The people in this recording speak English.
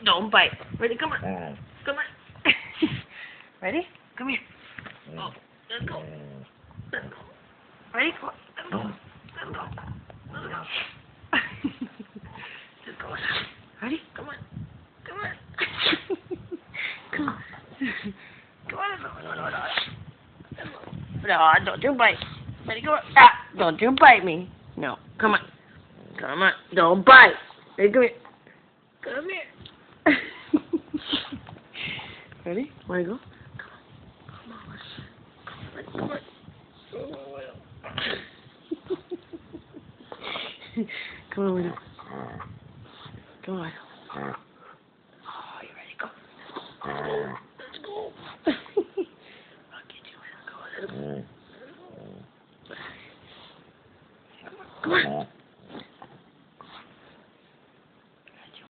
Don't bite. Ready? Come on. Come on. Ready? Come here. Oh, let's go. Let's go. Ready? Come on. Let's go. Let's go. Let's go. Just go. Ready? Come on. Come on. Come on. Come on. No, don't you bite. Ready? Go. Ah, don't you bite me. No. Come on. Come on. Don't bite. Ready? Come here. Come here. Ready? Want to go? Come on. Come on. Come on, Widow. Come on.